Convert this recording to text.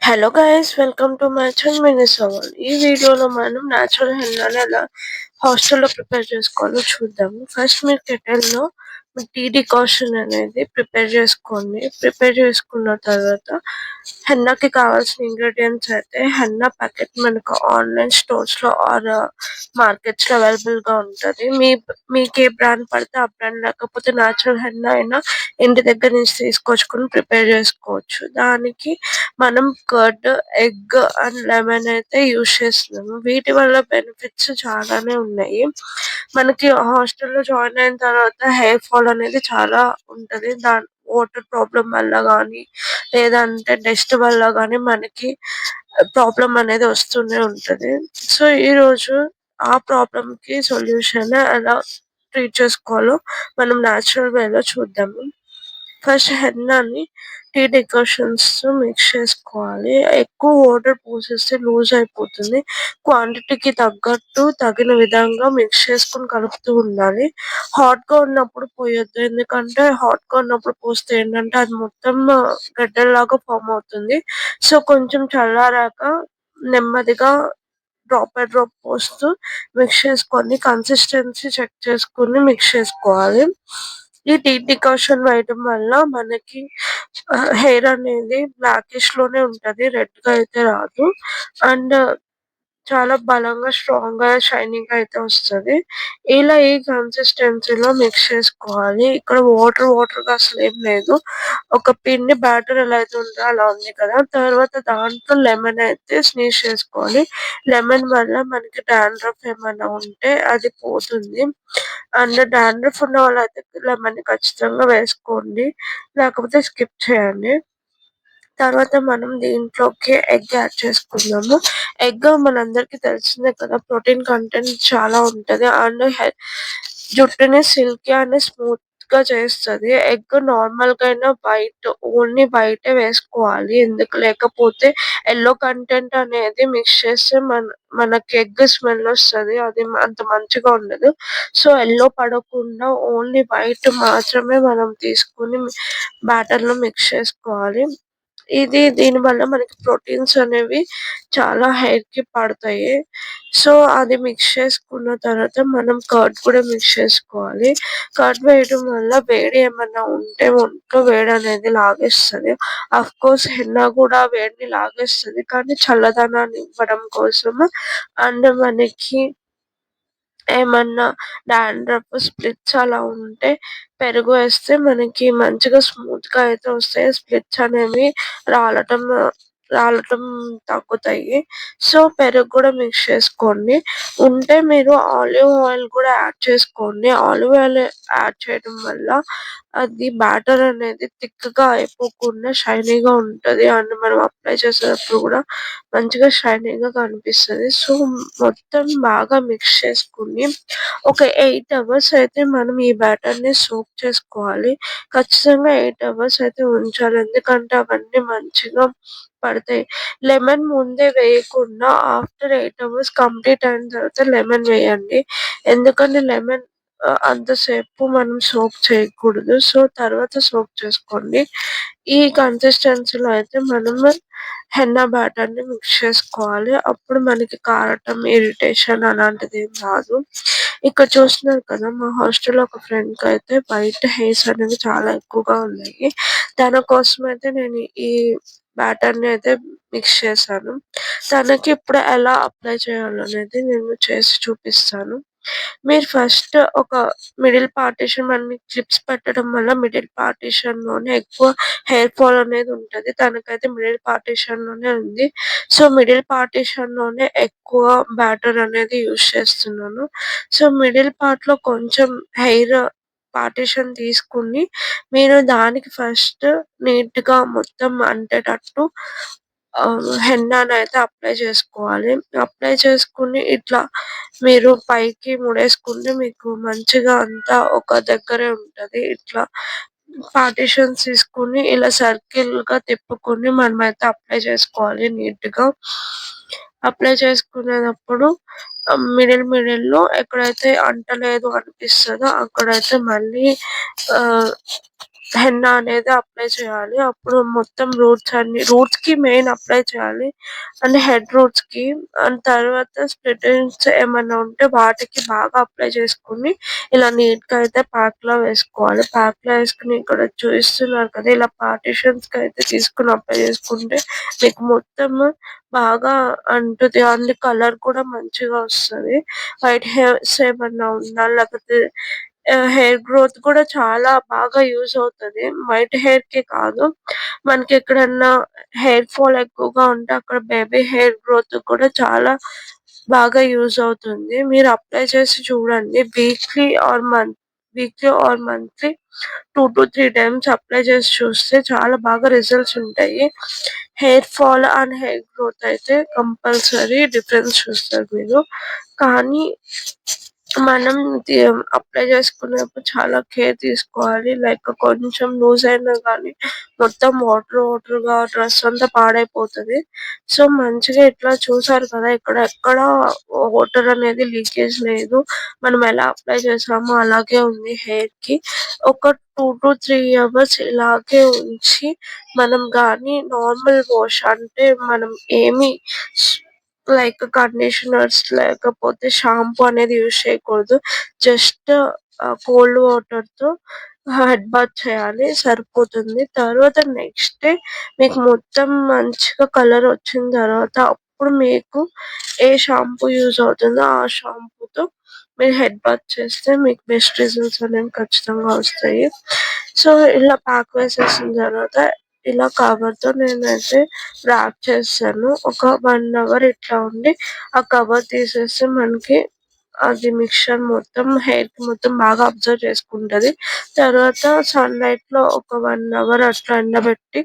Hello guys, welcome to my channel mini సవాల్. ఈ వీడియోలో మనం న్యాచురల్ హెన్నాని ఎలా హాస్టల్లో ప్రిపేర్ చేసుకోవాలో చూద్దాము. ఫస్ట్ మీరు కెటిల్లో టీ డికాషన్ అనేది ప్రిపేర్ చేసుకోండి. ప్రిపేర్ చేసుకున్న తర్వాత హెన్నాకి కావాల్సిన ఇంగ్రీడియంట్స్ అయితే హెన్నా ప్యాకెట్ మనకు ఆన్లైన్ స్టోర్స్లో ఆర్ మార్కెట్స్లో అవైలబుల్గా ఉంటుంది. మీకు ఏ బ్రాండ్ పడితే ఆ బ్రాండ్, లేకపోతే న్యాచురల్ హెన్నా అయినా ఇంటి దగ్గర నుంచి తీసుకొచ్చుకొని ప్రిపేర్ చేసుకోవచ్చు. దానికి మనం కర్డ్, ఎగ్ అండ్ లెమన్ అయితే యూజ్ చేస్తున్నాము. వీటి వల్ల బెనిఫిట్స్ చాలానే ఉన్నాయి. మనకి హాస్టల్లో జాయిన్ అయిన తర్వాత హెయిర్ ఫాల్ అనేది చాలా ఉంటది. వాటర్ ప్రాబ్లం వల్ల కానీ, లేదంటే డస్ట్ వల్ల కానీ మనకి ప్రాబ్లం అనేది వస్తూనే ఉంటది. సో ఈ రోజు ఆ ప్రాబ్లం కి సొల్యూషన్ ఎలా ట్రీట్ చేసుకోవాలో మనం న్యాచురల్ వేలో చూద్దాము. ఫస్ట్ హెన్నాని టీ డికాషన్స్ మిక్స్ చేసుకోవాలి. ఎక్కువ వాటర్ పోసేస్తే లూజ్ అయిపోతుంది. క్వాంటిటీకి తగ్గట్టు తగిన విధంగా మిక్స్ చేసుకొని కలుపుతూ ఉండాలి. హాట్ గా ఉన్నప్పుడు పోయొద్దు, ఎందుకంటే హాట్ గా ఉన్నప్పుడు పోస్తే ఏంటంటే అది మొత్తం గడ్డల్లాగా ఫామ్ అవుతుంది. సో కొంచెం చల్లారాక నెమ్మదిగా డ్రాప్ బై డ్రాప్ పోస్తూ మిక్స్ చేసుకొని కన్సిస్టెన్సీ చెక్ చేసుకొని మిక్స్ చేసుకోవాలి. ఈ టీ డికాషన్ వేయడం వల్ల మనకి హెయిర్ అనేది బ్లాకిష్ లోనే ఉంటది, రెడ్ గా అయితే రాదు. అండ్ చాలా బలంగా, స్ట్రాంగ్ గా, షైనింగ్ గా అయితే వస్తది. ఇలా ఈ కన్సిస్టెన్సీలో మిక్స్ చేసుకోవాలి. ఇక్కడ వాటర్ వాటర్ గా అసలు ఏం లేదు. ఒక పిండి బ్యాటర్ ఎలా అయితే ఉందో అలా ఉంది కదా. తర్వాత దాంట్లో లెమన్ అయితే స్నీజ్ చేసుకోవాలి. లెమన్ వల్ల మనకి డాండ్రఫ్ ఏమైనా ఉంటే అది పోతుంది. అండ్ డాండ్రఫ్ ఉన్న వాళ్ళైతే లెమన్ ఖచ్చితంగా వేసుకోండి, లేకపోతే స్కిప్ చేయండి. తర్వాత మనం దీంట్లోకి ఎగ్ యాడ్ చేసుకుందాము. ఎగ్ మనందరికీ తెలిసిందే కదా, ప్రోటీన్ కంటెంట్ చాలా ఉంటది. అండ్ జుట్టుని సిల్కీ అండ్ స్మూత్ గా చేస్తది. ఎగ్ నార్మల్ గా అయినా ఓన్లీ వైటే వేసుకోవాలి. ఎందుకు లేకపోతే ఎల్లో కంటెంట్ అనేది మిక్స్ చేస్తే మనకి ఎగ్ స్మెల్ వస్తది. అది అంత మంచిగా ఉండదు. సో ఎల్లో పడకుండా ఓన్లీ వైట్ మాత్రమే మనం తీసుకుని బ్యాటర్ లో మిక్స్ చేసుకోవాలి. దీని వల్ల మనకి ప్రోటీన్స్ అనేవి చాలా హెయిర్ కి పడతాయి. సో అది మిక్స్ చేసుకున్న తర్వాత మనం కర్డ్ కూడా మిక్స్ చేసుకోవాలి. కర్డ్ వేయడం వల్ల వేడి ఏమన్నా ఉంటే ఒంట్లో వేడి అనేది లాగేస్తది. అఫ్ కోర్స్ హెన్నా కూడా వేడిని లాగేస్తది, కానీ చల్లదనాన్ని ఇవ్వడం కోసం. అండ్ మనకి ఏమన్నా డాండ్రఫ్, స్ప్లిట్స్ అలా ఉంటే పెరుగు వేస్తే మనకి మంచిగా స్మూత్ గా అయితే వస్తాయి. స్ప్లిట్స్ అనేవి రాలటం రాలటం తగ్గుతాయి. సో పెరుగు కూడా మిక్స్ చేసుకోండి. ఉంటే మీరు ఆలివ్ ఆయిల్ కూడా యాడ్ చేసుకోండి. ఆలివ్ ఆయిల్ యాడ్ చేయడం వల్ల అది బ్యాటర్ అనేది థిక్ గా అయిపోకుండా షైనీగా ఉంటది. అండ్ మనం అప్లై చేసేటప్పుడు కూడా మంచిగా షైనీగా కనిపిస్తది. సో మొత్తం బాగా మిక్స్ చేసుకుని ఒక 8 అవర్స్ అయితే మనం ఈ బ్యాటర్ ని సోక్ చేసుకోవాలి. ఖచ్చితంగా 8 అవర్స్ అయితే ఉంచాలి, ఎందుకంటే అవన్నీ మంచిగా పడతాయి. లెమన్ ముందే వేయకుండా ఆఫ్టర్ 8 అవర్స్ కంప్లీట్ అయిన తర్వాత లెమన్ వేయండి. ఎందుకంటే లెమన్ అంతసేపు మనం సోక్ చేయకూడదు. సో తర్వాత సోక్ చేసుకోండి. ఈ కన్సిస్టెన్సీలో అయితే మనం హెన్నా బ్యాటర్ ని మిక్స్ చేసుకోవాలి. అప్పుడు మనకి కారటం, ఇరిటేషన్ అలాంటిది ఏం రాదు. ఇక్కడ చూస్తున్నారు కదా, మా హాస్టల్లో ఒక ఫ్రెండ్ కి అయితే వైట్ హెయిర్స్ అనేవి చాలా ఎక్కువగా ఉన్నాయి. తన కోసం అయితే నేను ఈ బ్యాటర్ ని అయితే మిక్స్ చేశాను. తనకి ఇప్పుడు ఎలా అప్లై చేయాలనేది నేను చేసి చూపిస్తాను. మీరు ఫస్ట్ ఒక మిడిల్ పార్టిషన్, మనం క్లిప్స్ పెట్టడం వల్ల మిడిల్ పార్టిషన్ లోనే ఎక్కువ హెయిర్ ఫాల్ అనేది ఉంటది. తనకైతే మిడిల్ పార్టిషన్ లోనే ఉంది. సో మిడిల్ పార్టిషన్ లోనే ఎక్కువ బ్యాటర్ అనేది యూజ్ చేస్తున్నాను. సో మిడిల్ పార్ట్ లో కొంచెం హెయిర్ పార్టిషన్ తీసుకుని మీరు దానికి ఫస్ట్ నీట్ గా మొత్తం అంటేటట్టు హెన్నానైతే అప్లై చేసుకోవాలి. అప్లై చేసుకుని ఇట్లా మీరు పైకి ముడేసుకుంటే మీకు మంచిగా అంతా ఒక దగ్గరే ఉంటది. ఇట్లా పార్టిషన్స్ తీసుకుని ఇలా సర్కిల్ గా తిప్పుకొని మనమైతే అప్లై చేసుకోవాలి నీట్ గా. అప్లై చేసుకునేటప్పుడు మిడిల్ మిడిల్ లో ఎక్కడైతే అంటలేదు అనిపిస్తుందో అక్కడైతే మళ్ళీ హెన్నా అనేది అప్లై చేయాలి. అప్పుడు మొత్తం రూట్స్‌కి మెయిన్ అప్లై చేయాలి. అండ్ హెడ్ రూట్స్‌కి అండ్ తర్వాత స్ప్లిట్ ఎండ్స్ ఏమన్నా ఉంటే వాటికి బాగా అప్లై చేసుకొని ఇలా నీట్‌గా అయితే ప్యాక్‌లో వేసుకోవాలి. ప్యాక్‌లో వేసుకొని ఇక్కడ చూపిస్తున్నారు కదా! ఇలా పార్టిషన్స్‌కి అయితే తీసుకొని అప్లై చేసుకుంటే మీకు మొత్తము బాగా అంటుది. అండ్ కలర్ కూడా మంచిగా వస్తది. వైట్ హెయిర్స్ ఏమన్నా ఉన్నా లేకపోతే హెయిర్ గ్రోత్ కూడా చాలా బాగా యూజ్ అవుతది. వైట్ హెయిర్‌కే కాదు, మనకి ఎక్కడన్నా హెయిర్ ఫాల్ ఎక్కువగా ఉంటే అక్కడ బేబీ హెయిర్ గ్రోత్ కూడా చాలా బాగా యూజ్ అవుతుంది. మీరు అప్లై చేసి చూడండి. Weekly or monthly 2-3 times apply చేసి చూస్తే చాలా బాగా రిజల్ట్స్ ఉంటాయి. Hair fall and hair growth అయితే కంపల్సరీ డిఫరెన్స్ చూస్తారు మీరు. కానీ మనం అప్లై చేసుకునేప్పుడు చాలా కేర్ తీసుకోవాలి. లైక్ కొంచెం లూజ్ అయినా గానీ మొత్తం వాటర్‌గా డ్రెస్ అంతా పాడైపోతది. సో, మంచిగా ఇట్లా చూసారు కదా! ఇక్కడ ఎక్కడ వాటర్ అనేది లీకేజ్ లేదు. మనం ఎలా అప్లై చేసామో అలాగే ఉంది హెయిర్‌కి. ఒక 2-3 అవర్స్ ఇలాగే ఉంచి మనం గానీ నార్మల్ వాష్ అంటే మనం ఏమి లైక్ కండిషనర్స్ లేకపోతే షాంపూ అనేది యూజ్ చేయకూడదు. జస్ట్ కోల్డ్ వాటర్‌తో హెడ్ బాత్ చేయాలి సరిపోతుంది. తర్వాత నెక్స్ట్ డే మీకు మొత్తం మంచిగా కలర్ వచ్చిన తర్వాత అప్పుడు మీకు ఏ షాంపూ యూజ్ అవుతుందో ఆ షాంపూతో మీరు హెడ్ బాత్ చేస్తే మీకు బెస్ట్ రిజల్ట్స్ అనేవి ఖచ్చితంగా వస్తాయి. సో, ఇలా ప్యాక్ వేసేసిన తర్వాత ఇలా కవర్‌తో నేనైతే ర్యాప్ చేశాను. ఒక 1 అవర్ ఇట్లా ఉండి ఆ కవర్ తీసేస్తే మనకి అది మిక్స్చర్ మొత్తం హెయిర్‌కి మొత్తం బాగా అబ్జర్వ్ చేసుకుంటది. తర్వాత సన్‌లైట్‌లో ఒక 1 అవర్ అట్లా ఎండబెట్టి